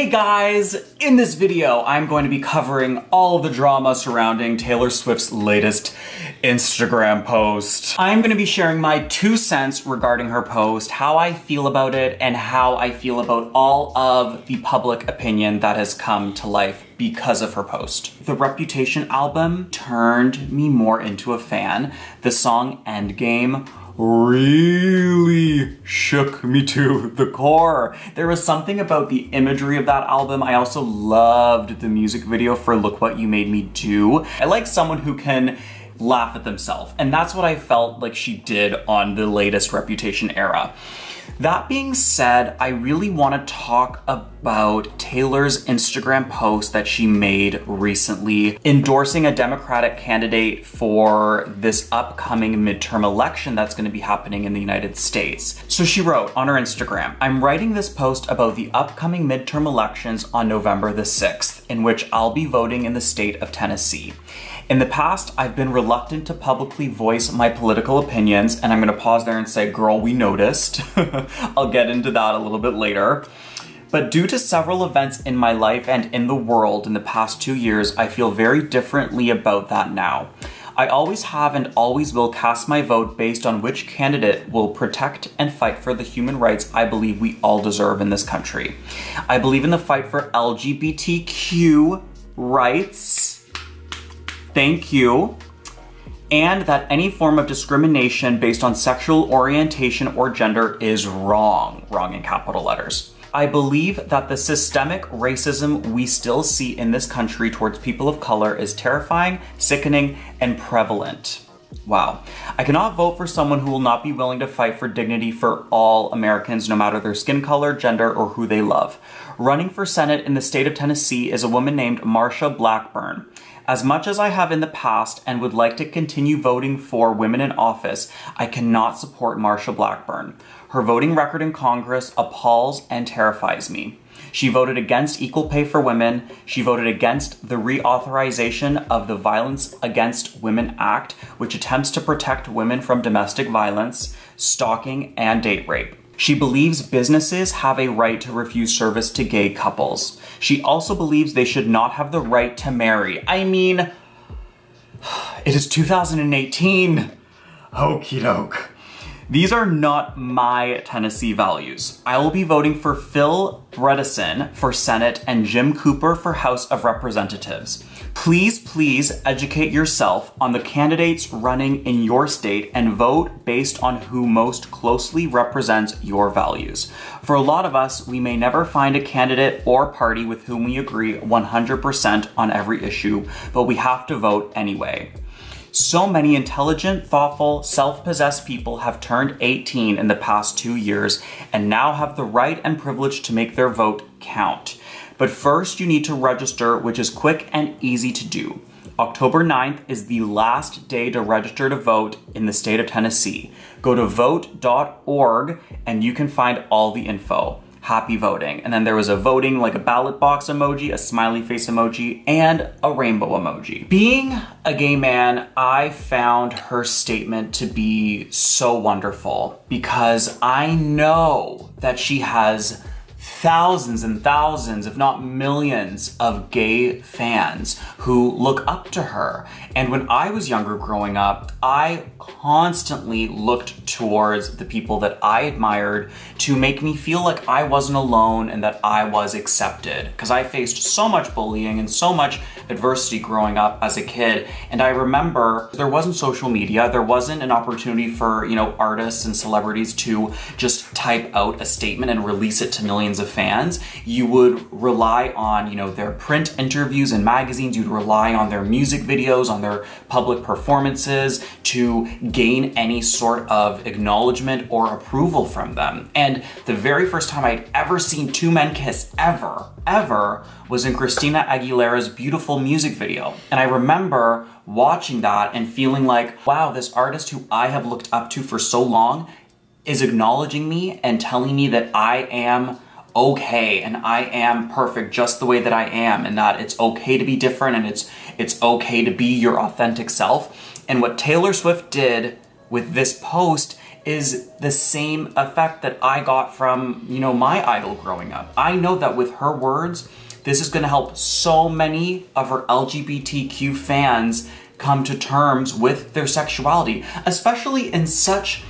Hey guys! In this video, I'm going to be covering all of the drama surrounding Taylor Swift's latest Instagram post. I'm going to be sharing my 2 cents regarding her post, how I feel about it, and how I feel about all of the public opinion that has come to life because of her post. The Reputation album turned me more into a fan. The song Endgame really shook me to the core. There was something about the imagery of that album. I also loved the music video for Look What You Made Me Do. I like someone who can laugh at themselves, and that's what I felt like she did on the latest Reputation era. That being said, I really want to talk about Taylor's Instagram post that she made recently, endorsing a Democratic candidate for this upcoming midterm election that's going to be happening in the United States. So she wrote on her Instagram, "I'm writing this post about the upcoming midterm elections on November the 6th, in which I'll be voting in the state of Tennessee. In the past, I've been reluctant to publicly voice my political opinions," and I'm gonna pause there and say, girl, we noticed. I'll get into that a little bit later. "But due to several events in my life and in the world in the past 2 years, I feel very differently about that now. I always have and always will cast my vote based on which candidate will protect and fight for the human rights I believe we all deserve in this country. I believe in the fight for LGBTQ rights. Thank you. And that any form of discrimination based on sexual orientation or gender is wrong," wrong in capital letters. "I believe that the systemic racism we still see in this country towards people of color is terrifying, sickening, and prevalent." Wow. "I cannot vote for someone who will not be willing to fight for dignity for all Americans, no matter their skin color, gender, or who they love. Running for Senate in the state of Tennessee is a woman named Marsha Blackburn. As much as I have in the past and would like to continue voting for women in office, I cannot support Marsha Blackburn. Her voting record in Congress appalls and terrifies me. She voted against equal pay for women. She voted against the reauthorization of the Violence Against Women Act, which attempts to protect women from domestic violence, stalking, and date rape. She believes businesses have a right to refuse service to gay couples. She also believes they should not have the right to marry." I mean, it is 2018. Okie doke. "These are not my Tennessee values. I will be voting for Phil Bredesen for Senate and Jim Cooper for House of Representatives. Please educate yourself on the candidates running in your state and vote based on who most closely represents your values. For a lot of us, we may never find a candidate or party with whom we agree 100% on every issue, but we have to vote anyway. So many intelligent, thoughtful, self-possessed people have turned 18 in the past 2 years and now have the right and privilege to make their vote count. But first you need to register, which is quick and easy to do. October 9th is the last day to register to vote in the state of Tennessee. Go to vote.org and you can find all the info. Happy voting." And then there was a voting, like a ballot box emoji, a smiley face emoji, and a rainbow emoji. Being a gay man, I found her statement to be so wonderful because I know that she has thousands and thousands, if not millions, of gay fans who look up to her. And when I was younger growing up, I constantly looked towards the people that I admired to make me feel like I wasn't alone and that I was accepted. Because I faced so much bullying and so much adversity growing up as a kid. And I remember there wasn't social media, there wasn't an opportunity for, artists and celebrities to just type out a statement and release it to millions of fans. You would rely on, their print interviews and magazines, you'd rely on their music videos, on their public performances to gain any sort of acknowledgement or approval from them. And the very first time I'd ever seen two men kiss, ever, was in Christina Aguilera's beautiful music video. And I remember watching that and feeling like, wow, this artist who I have looked up to for so long is acknowledging me and telling me that I am okay and I am perfect just the way that I am, and that it's okay to be different and it's okay to be your authentic self. And what Taylor Swift did with this post is the same effect that I got from, you know, my idol growing up. I know that with her words, this is gonna help so many of her LGBTQ fans come to terms with their sexuality, especially in such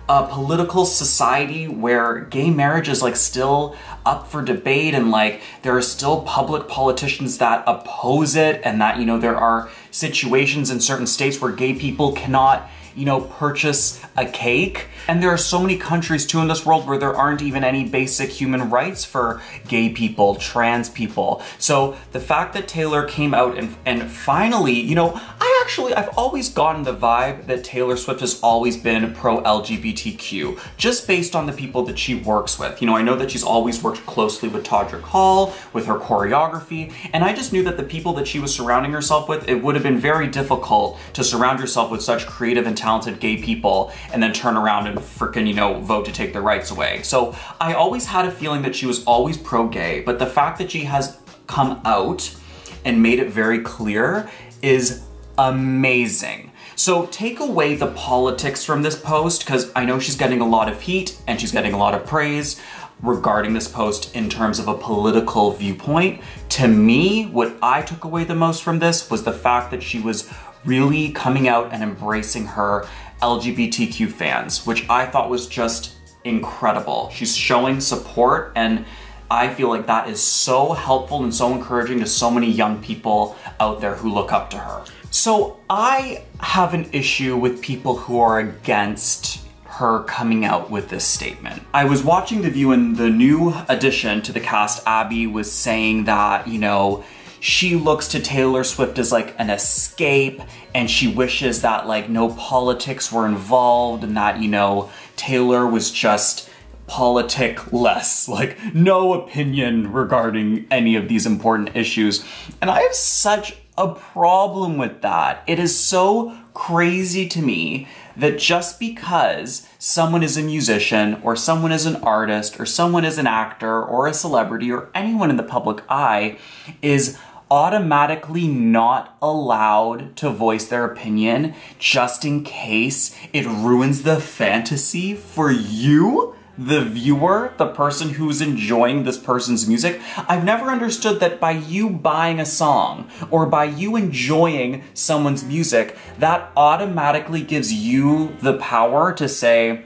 a political society where gay marriage is like still up for debate, and like there are still public politicians that oppose it, and that, you know, there are situations in certain states where gay people cannot, you know, purchase a cake. And there are so many countries too in this world where there aren't even any basic human rights for gay people, trans people. So the fact that Taylor came out and finally, you know, I've always gotten the vibe that Taylor Swift has always been pro-LGBTQ, just based on the people that she works with. You know, I know that she's always worked closely with Todrick Hall, with her choreography, and I just knew that the people that she was surrounding herself with, it would have been very difficult to surround yourself with such creative and talented gay people and then turn around and frickin', you know, vote to take their rights away. So I always had a feeling that she was always pro-gay, but the fact that she has come out and made it very clear is amazing. So take away the politics from this post, because I know she's getting a lot of heat and she's getting a lot of praise regarding this post in terms of a political viewpoint. To me, what I took away the most from this was the fact that she was really coming out and embracing her LGBTQ fans, which I thought was just incredible. She's showing support, and I feel like that is so helpful and so encouraging to so many young people out there who look up to her. So I have an issue with people who are against her coming out with this statement. I was watching The View, and the new addition to the cast, Abby, was saying that, you know, she looks to Taylor Swift as like an escape, and she wishes that like no politics were involved, and that, you know, Taylor was just politic-less, like no opinion regarding any of these important issues. And I have such a problem with that. It is so crazy to me that just because someone is a musician, or someone is an artist, or someone is an actor, or a celebrity, or anyone in the public eye is automatically not allowed to voice their opinion just in case it ruins the fantasy for you, the viewer, the person who's enjoying this person's music. I've never understood that by you buying a song or by you enjoying someone's music, that automatically gives you the power to say,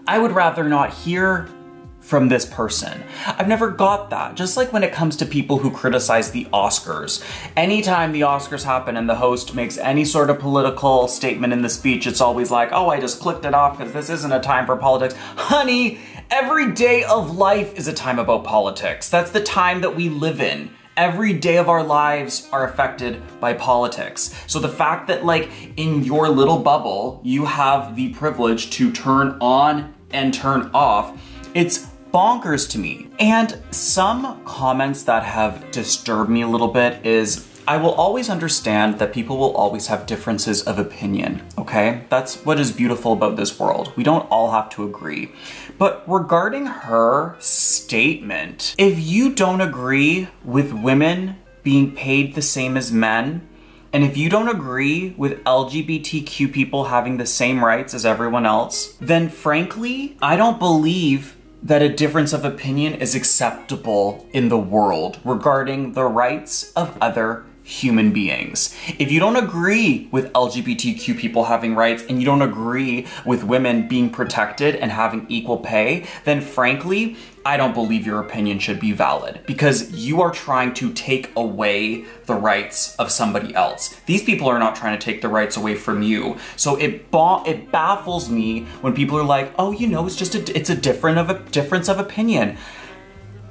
I would rather not hear from this person. I've never got that. Just like when it comes to people who criticize the Oscars. Anytime the Oscars happen and the host makes any sort of political statement in the speech, it's always like, oh, I just clicked it off because this isn't a time for politics. Honey, every day of life is a time about politics. That's the time that we live in. Every day of our lives are affected by politics. So the fact that like in your little bubble, you have the privilege to turn on and turn off, it's bonkers to me. And some comments that have disturbed me a little bit is, I will always understand that people will always have differences of opinion, okay? That's what is beautiful about this world. We don't all have to agree. But regarding her statement, if you don't agree with women being paid the same as men, and if you don't agree with LGBTQ people having the same rights as everyone else, then frankly, I don't believe that a difference of opinion is acceptable in the world regarding the rights of other human beings. If you don't agree with LGBTQ people having rights, and you don't agree with women being protected and having equal pay, then frankly, I don't believe your opinion should be valid, because you are trying to take away the rights of somebody else. These people are not trying to take the rights away from you. So it baffles me when people are like, oh, you know, it's just it's a difference of opinion.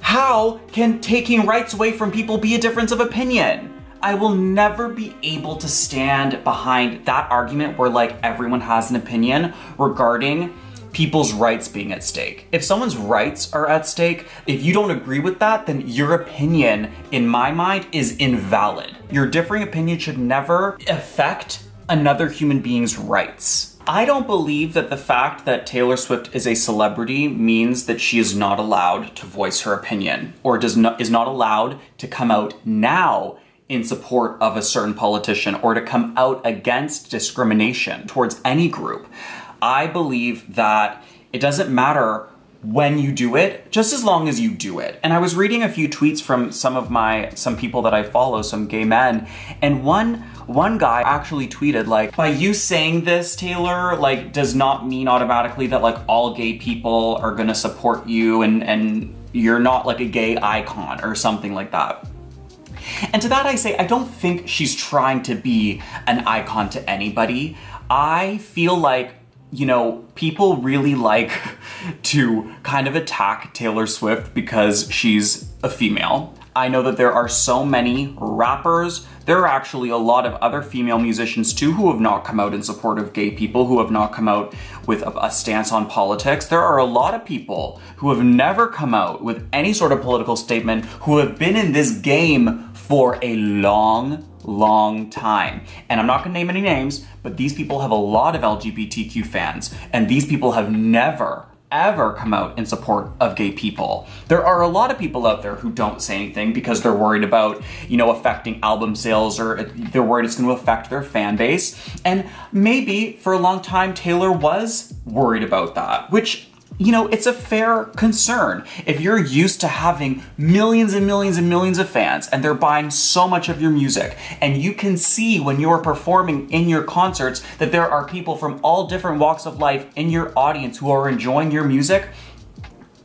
How can taking rights away from people be a difference of opinion? I will never be able to stand behind that argument where like everyone has an opinion regarding people's rights being at stake. If someone's rights are at stake, if you don't agree with that, then your opinion, in my mind, is invalid. Your differing opinion should never affect another human being's rights. I don't believe that the fact that Taylor Swift is a celebrity means that she is not allowed to voice her opinion, or is not allowed to come out now in support of a certain politician, or to come out against discrimination towards any group. I believe that it doesn't matter when you do it, just as long as you do it. And I was reading a few tweets from some people that I follow, some gay men, and one guy actually tweeted like, by you saying this, Taylor, like does not mean automatically that like all gay people are gonna support you and you're not like a gay icon or something like that. And to that I say, I don't think she's trying to be an icon to anybody. I feel like, you know, people really like to kind of attack Taylor Swift because she's a female. I know that there are so many rappers. There are actually a lot of other female musicians too who have not come out in support of gay people, who have not come out with a stance on politics. There are a lot of people who have never come out with any sort of political statement, who have been in this game for a long time. And I'm not gonna name any names, but these people have a lot of LGBTQ fans, and these people have never ever come out in support of gay people. There are a lot of people out there who don't say anything because they're worried about, you know, affecting album sales, or they're worried it's going to affect their fan base. And maybe for a long time Taylor was worried about that, which, you know, it's a fair concern. If you're used to having millions and millions and millions of fans and they're buying so much of your music, and you can see when you're performing in your concerts that there are people from all different walks of life in your audience who are enjoying your music,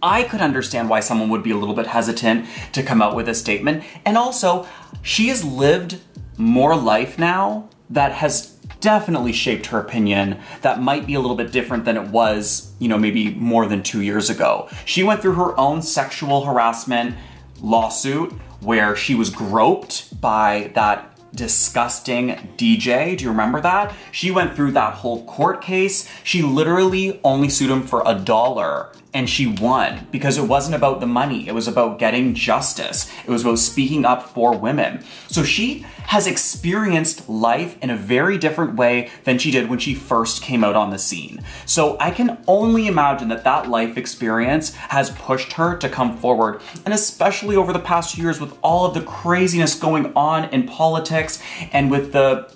I could understand why someone would be a little bit hesitant to come out with a statement. And also, she has lived more life now that has definitely shaped her opinion that might be a little bit different than it was, you know, maybe more than 2 years ago. She went through her own sexual harassment lawsuit where she was groped by that disgusting DJ. Do you remember that? She went through that whole court case. She literally only sued him for $1 and she won because it wasn't about the money. It was about getting justice. It was about speaking up for women. So she has experienced life in a very different way than she did when she first came out on the scene. So I can only imagine that that life experience has pushed her to come forward. And especially over the past years with all of the craziness going on in politics and with the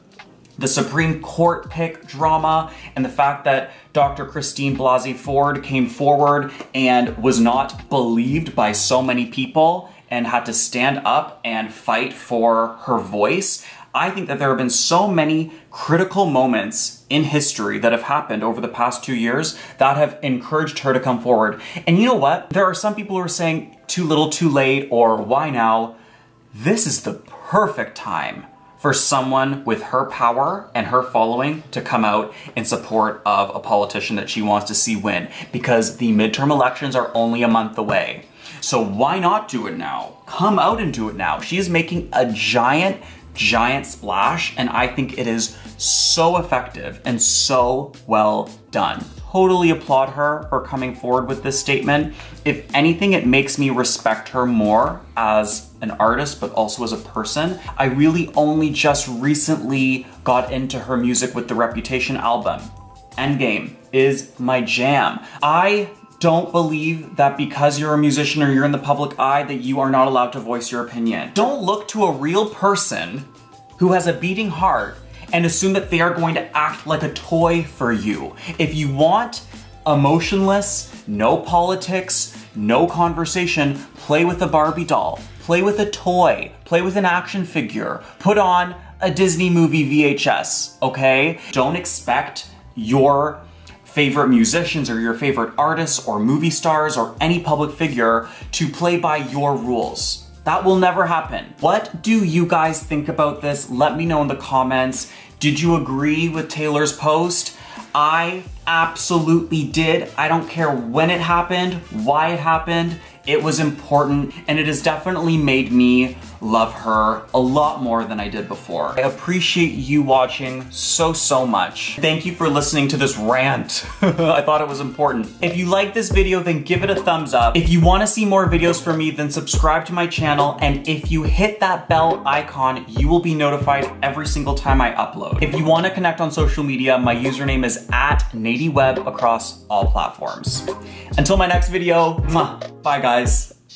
Supreme Court pick drama and the fact that Dr. Christine Blasey Ford came forward and was not believed by so many people and had to stand up and fight for her voice. I think that there have been so many critical moments in history that have happened over the past 2 years that have encouraged her to come forward. And you know what? There are some people who are saying too little too late, or why now? This is the perfect time for someone with her power and her following to come out in support of a politician that she wants to see win, because the midterm elections are only a month away. So why not do it now? Come out and do it now. She is making a giant splash, and I think it is so effective and so well done. Totally applaud her for coming forward with this statement. If anything, it makes me respect her more as an artist, but also as a person. I really only just recently got into her music with the Reputation album. Endgame is my jam. I don't believe that because you're a musician or you're in the public eye that you are not allowed to voice your opinion. Don't look to a real person who has a beating heart and assume that they are going to act like a toy for you. If you want emotionless, no politics, no conversation, play with a Barbie doll, play with a toy, play with an action figure, put on a Disney movie VHS, okay? Don't expect your favorite musicians or your favorite artists or movie stars or any public figure to play by your rules. That will never happen. What do you guys think about this? Let me know in the comments. Did you agree with Taylor's post? I absolutely did. I don't care when it happened, why it happened. It was important, and it has definitely made me love her a lot more than I did before. I appreciate you watching so much. Thank you for listening to this rant. I thought it was important. If you like this video, then give it a thumbs up. If you want to see more videos from me, then subscribe to my channel, and if you hit that bell icon, you will be notified every single time I upload. If you want to connect on social media, my username is @NadyWeb across all platforms. Until my next video, bye guys.